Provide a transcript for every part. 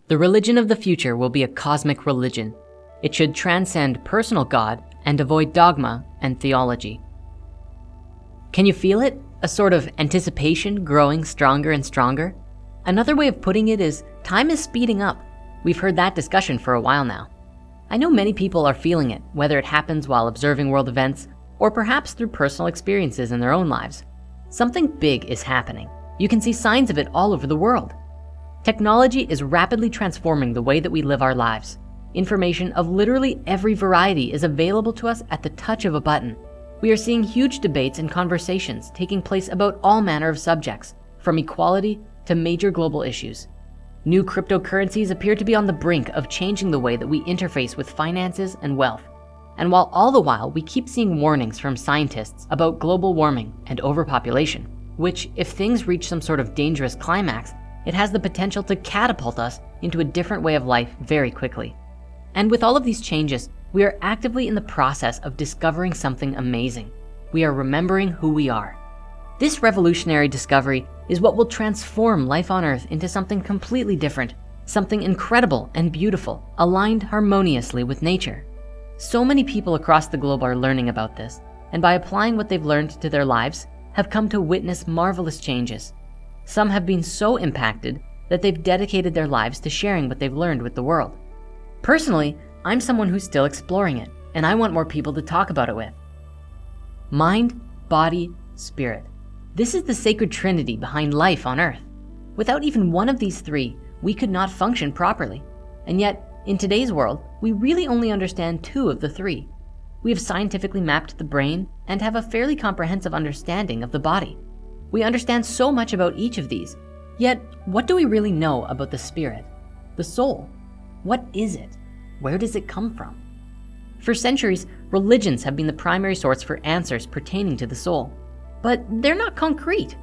The religion of the future will be a cosmic religion. It should transcend personal God and avoid dogma and theology. Can you feel it? A sort of anticipation growing stronger and stronger? Another way of putting it is time is speeding up. We've heard that discussion for a while now. I know many people are feeling it, whether it happens while observing world events or perhaps through personal experiences in their own lives. Something big is happening. You can see signs of it all over the world. Technology is rapidly transforming the way that we live our lives. Information of literally every variety is available to us at the touch of a button. We are seeing huge debates and conversations taking place about all manner of subjects, from equality to major global issues. New cryptocurrencies appear to be on the brink of changing the way that we interface with finances and wealth. And while all the while we keep seeing warnings from scientists about global warming and overpopulation, which if things reach some sort of dangerous climax, it has the potential to catapult us into a different way of life very quickly. And with all of these changes, we are actively in the process of discovering something amazing. We are remembering who we are. This revolutionary discovery is what will transform life on Earth into something completely different, something incredible and beautiful, aligned harmoniously with nature. So many people across the globe are learning about this, and by applying what they've learned to their lives, have come to witness marvelous changes. Some have been so impacted that they've dedicated their lives to sharing what they've learned with the world. Personally, I'm someone who's still exploring it, and I want more people to talk about it with. Mind, body, spirit. This is the sacred trinity behind life on Earth. Without even one of these three, we could not function properly. And yet, in today's world, we really only understand two of the three. We have scientifically mapped the brain and have a fairly comprehensive understanding of the body. We understand so much about each of these, yet what do we really know about the spirit, the soul? What is it? Where does it come from? For centuries, religions have been the primary source for answers pertaining to the soul, but they're not concrete.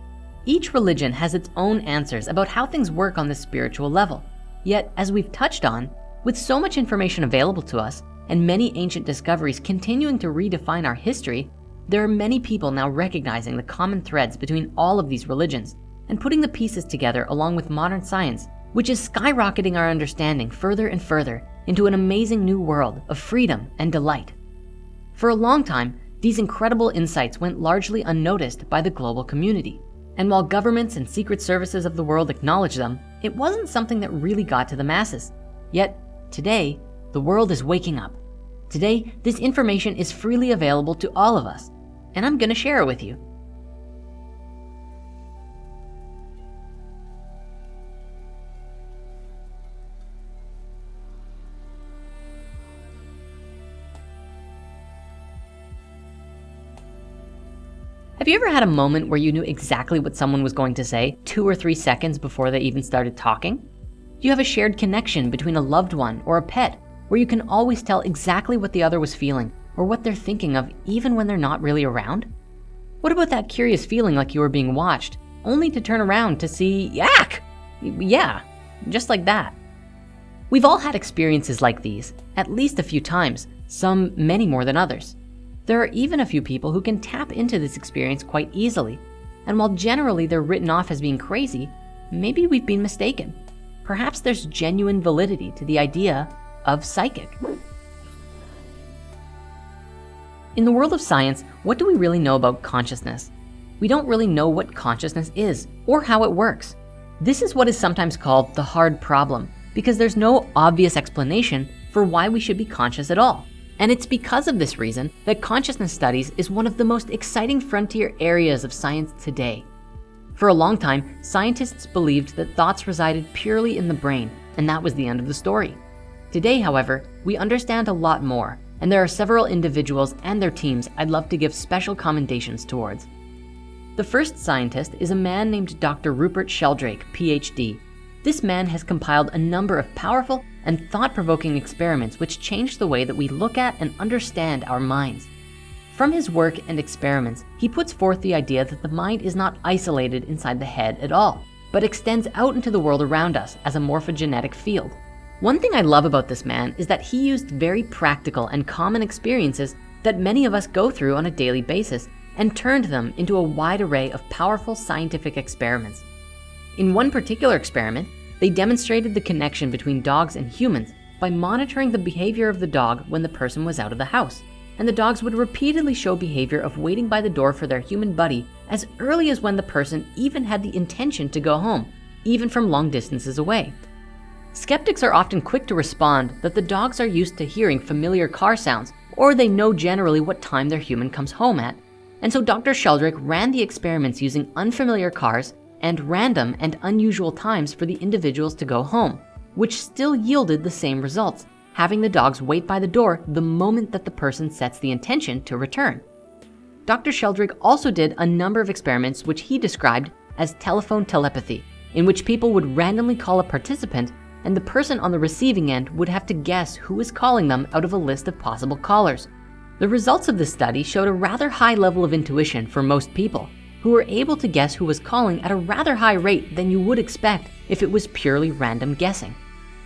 Each religion has its own answers about how things work on the spiritual level. Yet, as we've touched on, with so much information available to us and many ancient discoveries continuing to redefine our history, there are many people now recognizing the common threads between all of these religions and putting the pieces together along with modern science, which is skyrocketing our understanding further and further into an amazing new world of freedom and delight. For a long time, these incredible insights went largely unnoticed by the global community. And while governments and secret services of the world acknowledged them, it wasn't something that really got to the masses. Yet, today, the world is waking up. Today, this information is freely available to all of us, and I'm gonna share it with you. Have you ever had a moment where you knew exactly what someone was going to say 2 or 3 seconds before they even started talking? Do you have a shared connection between a loved one or a pet where you can always tell exactly what the other was feeling or what they're thinking of even when they're not really around? What about that curious feeling like you were being watched, only to turn around to see, yak! Yeah, just like that. We've all had experiences like these, at least a few times, some many more than others. There are even a few people who can tap into this experience quite easily. And while generally they're written off as being crazy, maybe we've been mistaken. Perhaps there's genuine validity to the idea of psychic. In the world of science, what do we really know about consciousness? We don't really know what consciousness is or how it works. This is what is sometimes called the hard problem, because there's no obvious explanation for why we should be conscious at all. And it's because of this reason that consciousness studies is one of the most exciting frontier areas of science today. For a long time, scientists believed that thoughts resided purely in the brain, and that was the end of the story. Today, however, we understand a lot more, and there are several individuals and their teams I'd love to give special commendations towards. The first scientist is a man named Dr. Rupert Sheldrake, PhD. This man has compiled a number of powerful and thought-provoking experiments which change the way that we look at and understand our minds. From his work and experiments, he puts forth the idea that the mind is not isolated inside the head at all, but extends out into the world around us as a morphogenetic field. One thing I love about this man is that he used very practical and common experiences that many of us go through on a daily basis and turned them into a wide array of powerful scientific experiments. In one particular experiment, they demonstrated the connection between dogs and humans by monitoring the behavior of the dog when the person was out of the house. And the dogs would repeatedly show behavior of waiting by the door for their human buddy as early as when the person even had the intention to go home, even from long distances away. Skeptics are often quick to respond that the dogs are used to hearing familiar car sounds, or they know generally what time their human comes home at. And so Dr. Sheldrake ran the experiments using unfamiliar cars and random and unusual times for the individuals to go home, which still yielded the same results, having the dogs wait by the door the moment that the person sets the intention to return. Dr. Sheldrake also did a number of experiments which he described as telephone telepathy, in which people would randomly call a participant and the person on the receiving end would have to guess who is calling them out of a list of possible callers. The results of this study showed a rather high level of intuition for most people, who were able to guess who was calling at a rather high rate than you would expect if it was purely random guessing.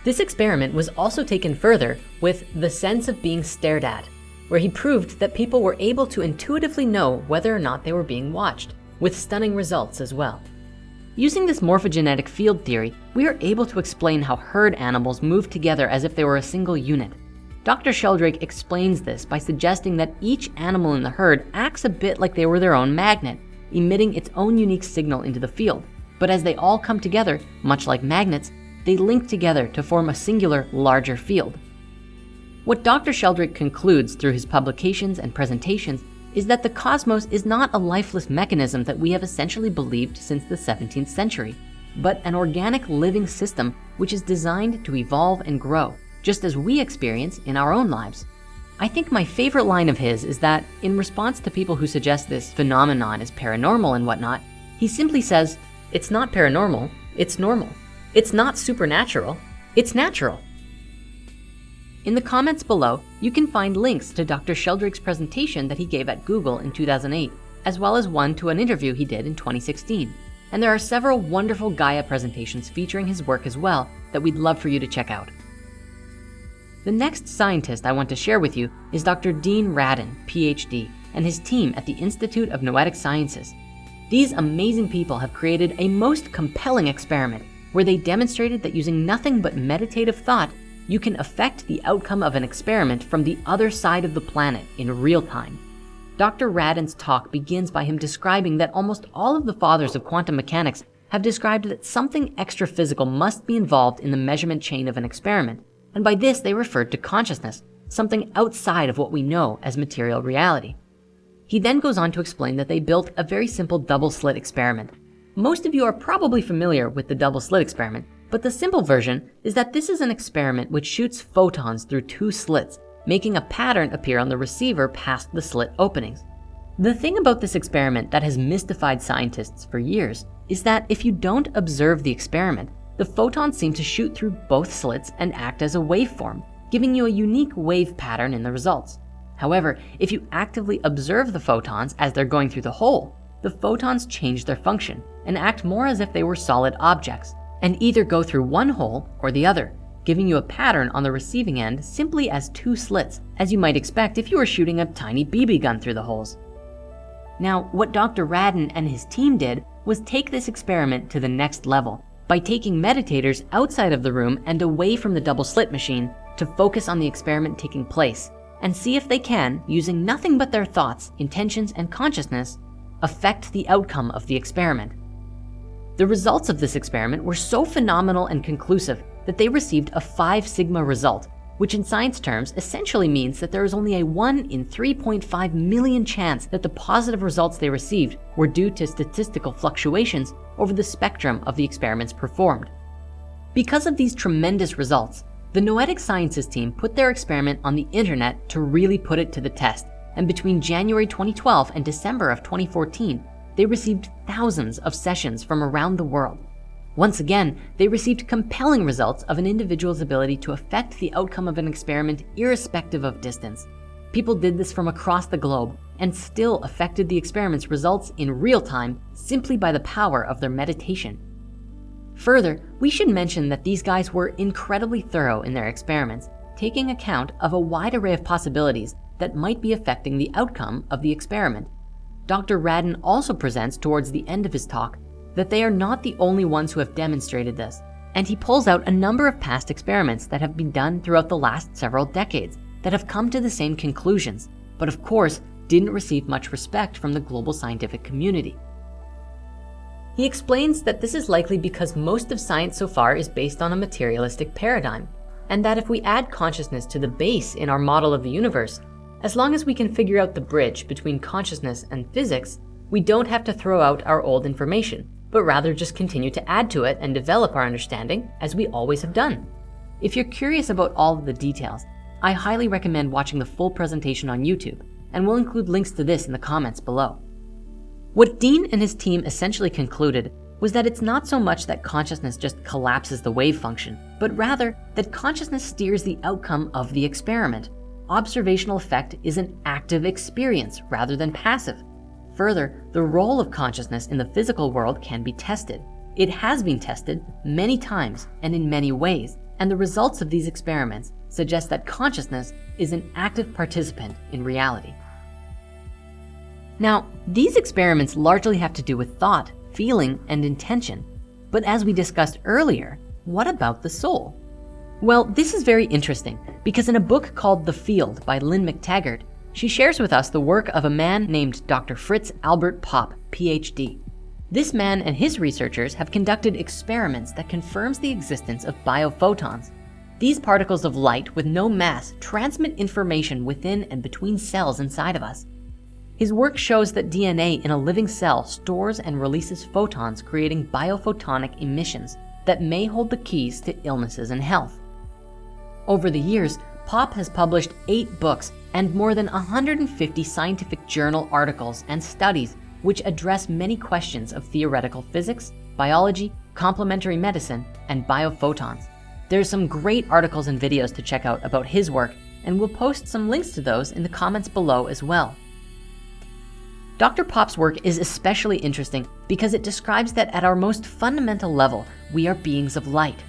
This experiment was also taken further with the sense of being stared at, where he proved that people were able to intuitively know whether or not they were being watched, with stunning results as well. Using this morphogenetic field theory, we are able to explain how herd animals move together as if they were a single unit. Dr. Sheldrake explains this by suggesting that each animal in the herd acts a bit like they were their own magnet, emitting its own unique signal into the field. But as they all come together, much like magnets, they link together to form a singular, larger field. What Dr. Sheldrake concludes through his publications and presentations is that the cosmos is not a lifeless mechanism that we have essentially believed since the 17th century, but an organic living system which is designed to evolve and grow, just as we experience in our own lives. I think my favorite line of his is that, in response to people who suggest this phenomenon is paranormal and whatnot, he simply says, "It's not paranormal, it's normal. It's not supernatural, it's natural." In the comments below, you can find links to Dr. Sheldrake's presentation that he gave at Google in 2008, as well as one to an interview he did in 2016. And there are several wonderful Gaia presentations featuring his work as well that we'd love for you to check out. The next scientist I want to share with you is Dr. Dean Radin, PhD, and his team at the Institute of Noetic Sciences. These amazing people have created a most compelling experiment where they demonstrated that using nothing but meditative thought, you can affect the outcome of an experiment from the other side of the planet in real time. Dr. Radin's talk begins by him describing that almost all of the fathers of quantum mechanics have described that something extra physical must be involved in the measurement chain of an experiment. And by this, they referred to consciousness, something outside of what we know as material reality. He then goes on to explain that they built a very simple double slit experiment. Most of you are probably familiar with the double slit experiment, but the simple version is that this is an experiment which shoots photons through two slits, making a pattern appear on the receiver past the slit openings. The thing about this experiment that has mystified scientists for years is that if you don't observe the experiment, the photons seem to shoot through both slits and act as a waveform, giving you a unique wave pattern in the results. However, if you actively observe the photons as they're going through the hole, the photons change their function and act more as if they were solid objects, and either go through one hole or the other, giving you a pattern on the receiving end simply as two slits, as you might expect if you were shooting a tiny BB gun through the holes. Now, what Dr. Radin and his team did was take this experiment to the next level by taking meditators outside of the room and away from the double slit machine to focus on the experiment taking place and see if they can, using nothing but their thoughts, intentions, and consciousness, affect the outcome of the experiment. The results of this experiment were so phenomenal and conclusive that they received a 5 sigma result, which in science terms essentially means that there is only a 1 in 3.5 million chance that the positive results they received were due to statistical fluctuations over the spectrum of the experiments performed. Because of these tremendous results, the Noetic Sciences team put their experiment on the internet to really put it to the test, and between January 2012 and December of 2014, they received thousands of sessions from around the world. Once again, they received compelling results of an individual's ability to affect the outcome of an experiment irrespective of distance. People did this from across the globe and still affected the experiment's results in real time simply by the power of their meditation. Further, we should mention that these guys were incredibly thorough in their experiments, taking account of a wide array of possibilities that might be affecting the outcome of the experiment. Dr. Radin also presents towards the end of his talk that they are not the only ones who have demonstrated this, And he pulls out a number of past experiments that have been done throughout the last several decades that have come to the same conclusions, but of course, didn't receive much respect from the global scientific community. He explains that this is likely because most of science so far is based on a materialistic paradigm, and that if we add consciousness to the base in our model of the universe, as long as we can figure out the bridge between consciousness and physics, we don't have to throw out our old information, but rather just continue to add to it and develop our understanding as we always have done. If you're curious about all of the details, I highly recommend watching the full presentation on YouTube, and we'll include links to this in the comments below. What Dean and his team essentially concluded was that it's not so much that consciousness just collapses the wave function, but rather that consciousness steers the outcome of the experiment. Observational effect is an active experience rather than passive. Further, the role of consciousness in the physical world can be tested. It has been tested many times and in many ways, and the results of these experiments suggest that consciousness is an active participant in reality. Now, these experiments largely have to do with thought, feeling, and intention. But as we discussed earlier, what about the soul? Well, this is very interesting because in a book called The Field by Lynn McTaggart, she shares with us the work of a man named Dr. Fritz Albert Popp, PhD. This man and his researchers have conducted experiments that confirms the existence of biophotons. These particles of light with no mass transmit information within and between cells inside of us. His work shows that DNA in a living cell stores and releases photons, creating biophotonic emissions that may hold the keys to illnesses and health. Over the years, Popp has published 8 books and more than 150 scientific journal articles and studies which address many questions of theoretical physics, biology, complementary medicine, and biophotons. There's some great articles and videos to check out about his work, and we'll post some links to those in the comments below as well. Dr. Popp's work is especially interesting because it describes that at our most fundamental level, we are beings of light.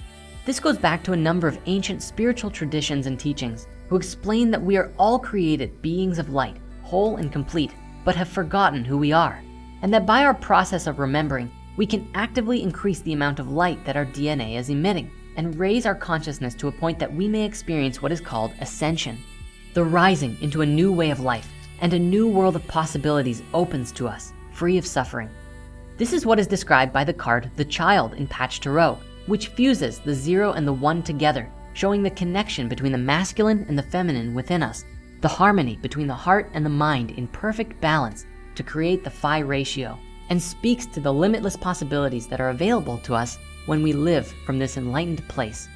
This goes back to a number of ancient spiritual traditions and teachings who explain that we are all created beings of light, whole and complete, but have forgotten who we are, and that by our process of remembering, we can actively increase the amount of light that our DNA is emitting and raise our consciousness to a point that we may experience what is called ascension. The rising into a new way of life and a new world of possibilities opens to us, free of suffering. This is what is described by the card The Child in Patch Tarot, which fuses the 0 and the 1 together, showing the connection between the masculine and the feminine within us, the harmony between the heart and the mind in perfect balance to create the phi ratio, and speaks to the limitless possibilities that are available to us when we live from this enlightened place.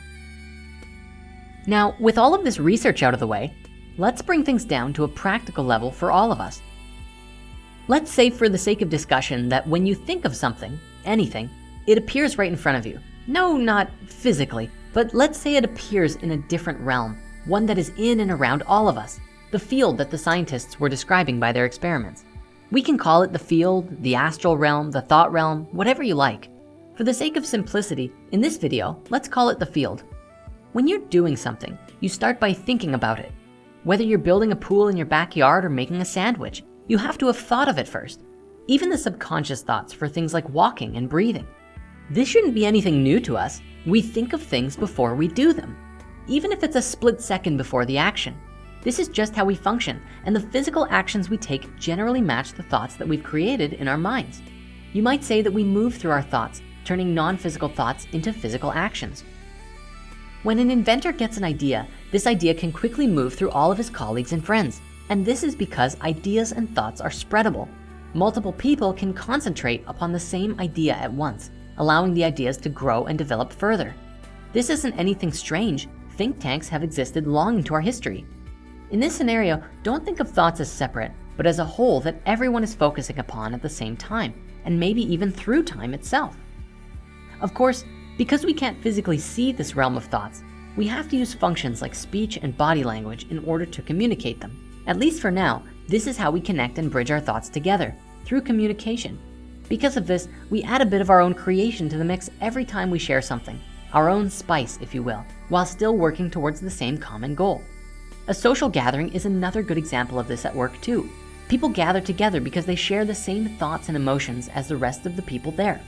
Now, with all of this research out of the way, let's bring things down to a practical level for all of us. Let's say for the sake of discussion that when you think of something, anything, it appears right in front of you. No, not physically, but let's say it appears in a different realm, one that is in and around all of us, the field that the scientists were describing by their experiments. We can call it the field, the astral realm, the thought realm, whatever you like. For the sake of simplicity, in this video, let's call it the field. When you're doing something, you start by thinking about it. Whether you're building a pool in your backyard or making a sandwich, you have to have thought of it first. Even the subconscious thoughts for things like walking and breathing. This shouldn't be anything new to us. We think of things before we do them, even if it's a split second before the action. This is just how we function, and the physical actions we take generally match the thoughts that we've created in our minds. You might say that we move through our thoughts, turning non-physical thoughts into physical actions. When an inventor gets an idea, this idea can quickly move through all of his colleagues and friends, and this is because ideas and thoughts are spreadable. Multiple people can concentrate upon the same idea at once, allowing the ideas to grow and develop further. This isn't anything strange. Think tanks have existed long into our history. In this scenario, don't think of thoughts as separate, but as a whole that everyone is focusing upon at the same time, and maybe even through time itself. Of course, because we can't physically see this realm of thoughts, we have to use functions like speech and body language in order to communicate them. At least for now, this is how we connect and bridge our thoughts together, through communication. Because of this, we add a bit of our own creation to the mix every time we share something, our own spice, if you will, while still working towards the same common goal. A social gathering is another good example of this at work too. People gather together because they share the same thoughts and emotions as the rest of the people there.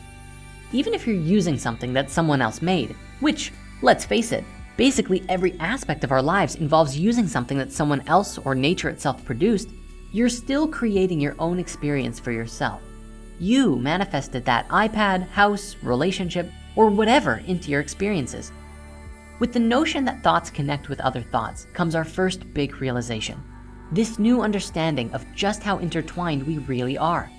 even if you're using something that someone else made, which, let's face it, basically every aspect of our lives involves using something that someone else or nature itself produced, you're still creating your own experience for yourself. You manifested that iPad, house, relationship, or whatever into your experiences. With the notion that thoughts connect with other thoughts comes our first big realization. This new understanding of just how intertwined we really are.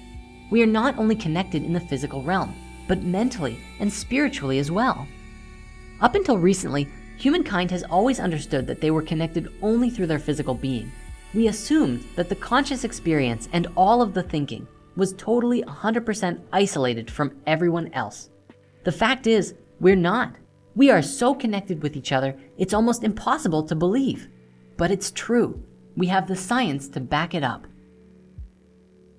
We are not only connected in the physical realm, but mentally and spiritually as well. Up until recently, humankind has always understood that they were connected only through their physical being. We assumed that the conscious experience and all of the thinking was totally 100% isolated from everyone else. The fact is, we're not. We are so connected with each other, it's almost impossible to believe. But it's true. We have the science to back it up.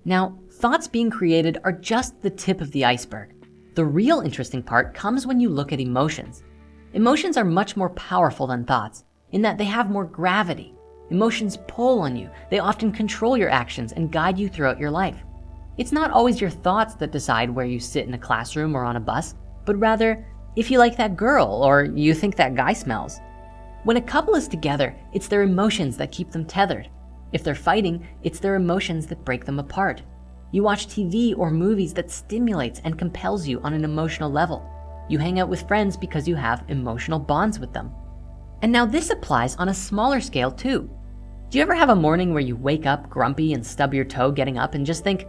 Now, thoughts being created are just the tip of the iceberg. The real interesting part comes when you look at emotions. Emotions are much more powerful than thoughts in that they have more gravity. Emotions pull on you. They often control your actions and guide you throughout your life. It's not always your thoughts that decide where you sit in a classroom or on a bus, but rather if you like that girl or you think that guy smells. When a couple is together, it's their emotions that keep them tethered. If they're fighting, it's their emotions that break them apart. You watch TV or movies that stimulates and compels you on an emotional level. You hang out with friends because you have emotional bonds with them. And now this applies on a smaller scale too. Do you ever have a morning where you wake up grumpy and stub your toe getting up and just think,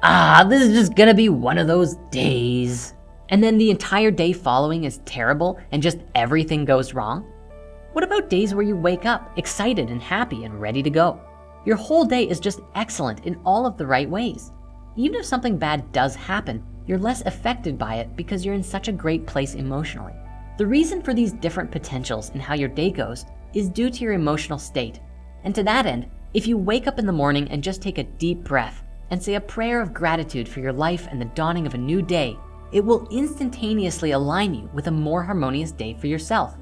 this is just gonna be one of those days. And then the entire day following is terrible and just everything goes wrong? What about days where you wake up excited and happy and ready to go? Your whole day is just excellent in all of the right ways. Even if something bad does happen, you're less affected by it because you're in such a great place emotionally. The reason for these different potentials in how your day goes is due to your emotional state. And to that end, if you wake up in the morning and just take a deep breath and say a prayer of gratitude for your life and the dawning of a new day, it will instantaneously align you with a more harmonious day for yourself.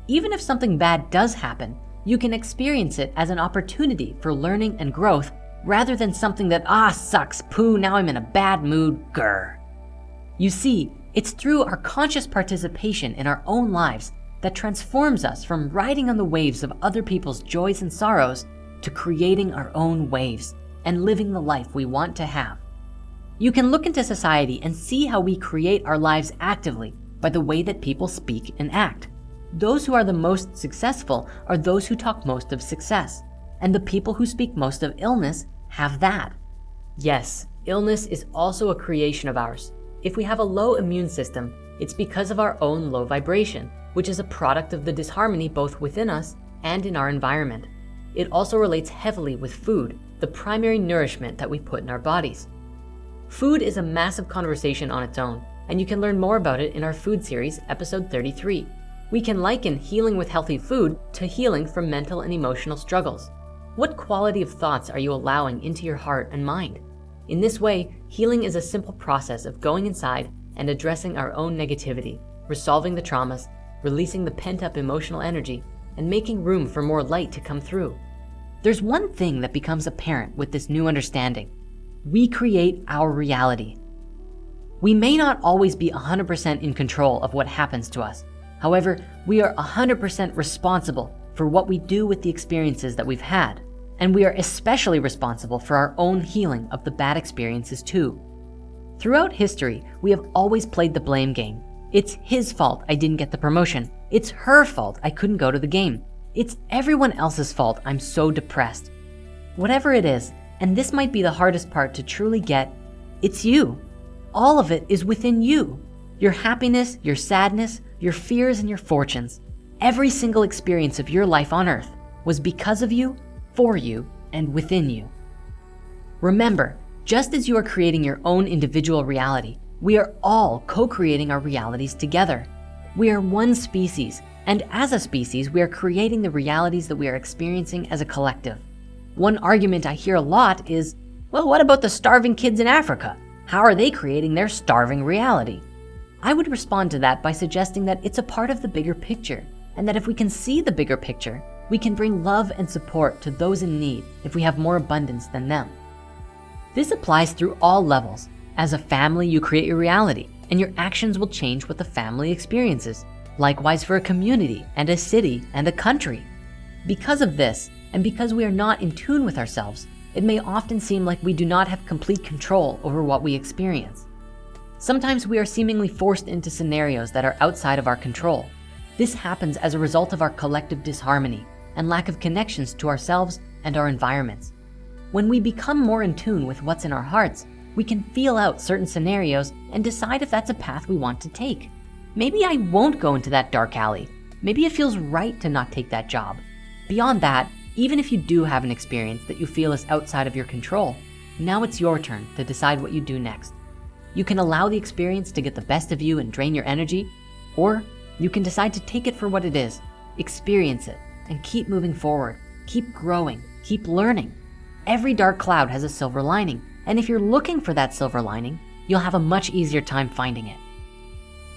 Even if something bad does happen, you can experience it as an opportunity for learning and growth rather than something that, sucks, poo, now I'm in a bad mood, grr. You see, it's through our conscious participation in our own lives that transforms us from riding on the waves of other people's joys and sorrows to creating our own waves and living the life we want to have. You can look into society and see how we create our lives actively by the way that people speak and act. Those who are the most successful are those who talk most of success, and the people who speak most of illness have that. Yes, illness is also a creation of ours. If we have a low immune system, it's because of our own low vibration, which is a product of the disharmony both within us and in our environment. It also relates heavily with food, the primary nourishment that we put in our bodies. Food is a massive conversation on its own, and you can learn more about it in our food series, episode 33. We can liken healing with healthy food to healing from mental and emotional struggles. What quality of thoughts are you allowing into your heart and mind? In this way, healing is a simple process of going inside and addressing our own negativity, resolving the traumas, releasing the pent-up emotional energy, and making room for more light to come through. There's one thing that becomes apparent with this new understanding. We create our reality. We may not always be 100% in control of what happens to us. However, we are 100% responsible for what we do with the experiences that we've had. And we are especially responsible for our own healing of the bad experiences too. Throughout history, we have always played the blame game. It's his fault I didn't get the promotion. It's her fault I couldn't go to the game. It's everyone else's fault I'm so depressed. Whatever it is, and this might be the hardest part to truly get, it's you. All of it is within you. Your happiness, your sadness, your fears, and your fortunes. Every single experience of your life on earth was because of you, for you, and within you. Remember, just as you are creating your own individual reality, we are all co-creating our realities together. We are one species, and as a species, we are creating the realities that we are experiencing as a collective. One argument I hear a lot is, well, what about the starving kids in Africa? How are they creating their starving reality? I would respond to that by suggesting that it's a part of the bigger picture, and that if we can see the bigger picture, we can bring love and support to those in need if we have more abundance than them. This applies through all levels. As a family, you create your reality. and your actions will change what the family experiences. Likewise for a community and a city and a country. Because of this, and because we are not in tune with ourselves, it may often seem like we do not have complete control over what we experience. Sometimes we are seemingly forced into scenarios that are outside of our control. This happens as a result of our collective disharmony and lack of connections to ourselves and our environments. When we become more in tune with what's in our hearts, we can feel out certain scenarios and decide if that's a path we want to take. Maybe I won't go into that dark alley. Maybe it feels right to not take that job. Beyond that, even if you do have an experience that you feel is outside of your control, now it's your turn to decide what you do next. You can allow the experience to get the best of you and drain your energy, or you can decide to take it for what it is, experience it, and keep moving forward, keep growing, keep learning. Every dark cloud has a silver lining, and if you're looking for that silver lining, you'll have a much easier time finding it.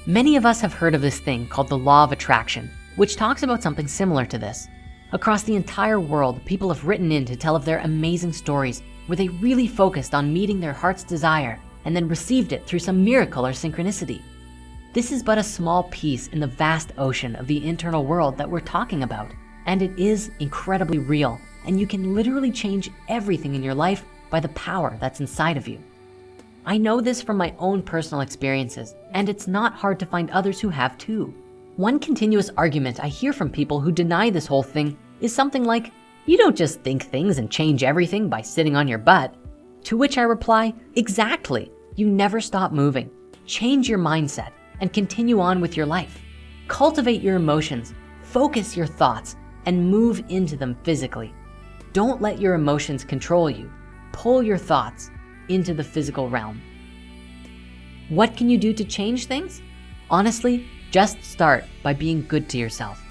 Many of us have heard of this thing called the law of attraction, which talks about something similar to this. Across the entire world, people have written in to tell of their amazing stories where they really focused on meeting their heart's desire and then received it through some miracle or synchronicity. This is but a small piece in the vast ocean of the internal world that we're talking about, and it is incredibly real, and you can literally change everything in your life by the power that's inside of you. I know this from my own personal experiences, and it's not hard to find others who have too. One continuous argument I hear from people who deny this whole thing is something like, "You don't just think things and change everything by sitting on your butt." To which I reply, exactly. You never stop moving. Change your mindset and continue on with your life. Cultivate your emotions, focus your thoughts, and move into them physically. Don't let your emotions control you. Pull your thoughts into the physical realm. What can you do to change things? Honestly, just start by being good to yourself.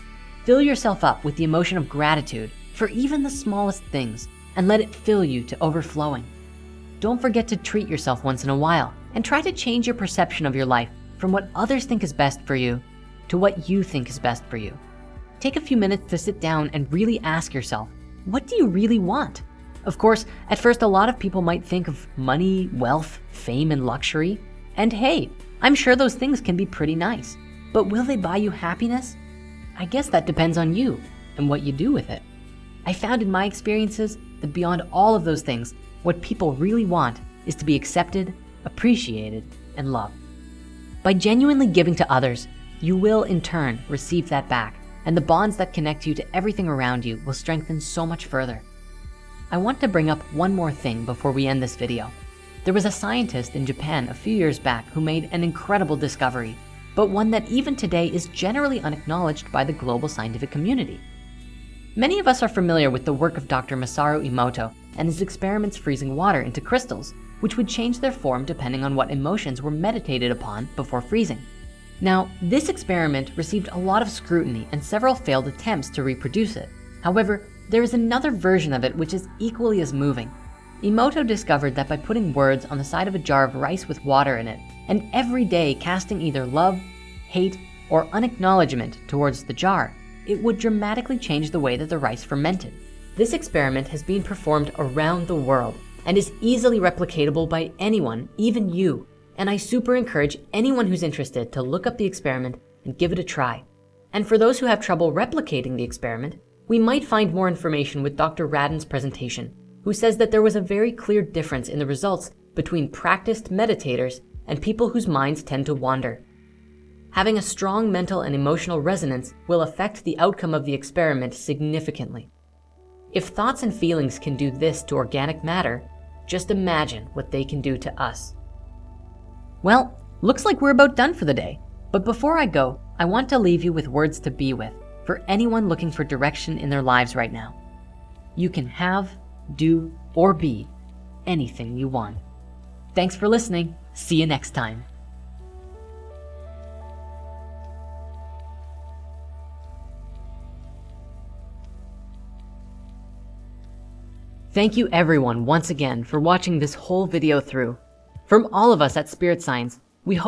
Fill yourself up with the emotion of gratitude for even the smallest things and let it fill you to overflowing. Don't forget to treat yourself once in a while and try to change your perception of your life from what others think is best for you to what you think is best for you. Take a few minutes to sit down and really ask yourself, what do you really want? Of course, at first a lot of people might think of money, wealth, fame, and luxury. And hey, I'm sure those things can be pretty nice. But will they buy you happiness? I guess that depends on you and what you do with it. I found in my experiences that beyond all of those things, what people really want is to be accepted, appreciated, and loved. By genuinely giving to others, you will in turn receive that back, and the bonds that connect you to everything around you will strengthen so much further. I want to bring up one more thing before we end this video. There was a scientist in Japan a few years back who made an incredible discovery, but one that even today is generally unacknowledged by the global scientific community. Many of us are familiar with the work of Dr. Masaru Emoto and his experiments freezing water into crystals, which would change their form depending on what emotions were meditated upon before freezing. Now, this experiment received a lot of scrutiny and several failed attempts to reproduce it. However, there is another version of it which is equally as moving. Emoto discovered that by putting words on the side of a jar of rice with water in it, and every day casting either love, hate, or unacknowledgement towards the jar, it would dramatically change the way that the rice fermented. This experiment has been performed around the world and is easily replicatable by anyone, even you. And I super encourage anyone who's interested to look up the experiment and give it a try. And for those who have trouble replicating the experiment, we might find more information with Dr. Radin's presentation, who says that there was a very clear difference in the results between practiced meditators and people whose minds tend to wander. Having a strong mental and emotional resonance will affect the outcome of the experiment significantly. If thoughts and feelings can do this to organic matter, just imagine what they can do to us. Well, looks like we're about done for the day. But before I go, I want to leave you with words to be with for anyone looking for direction in their lives right now. You can have, do, or be anything you want. Thanks for listening. See you next time. Thank you everyone once again for watching this whole video through. From all of us at Spirit Science, we hope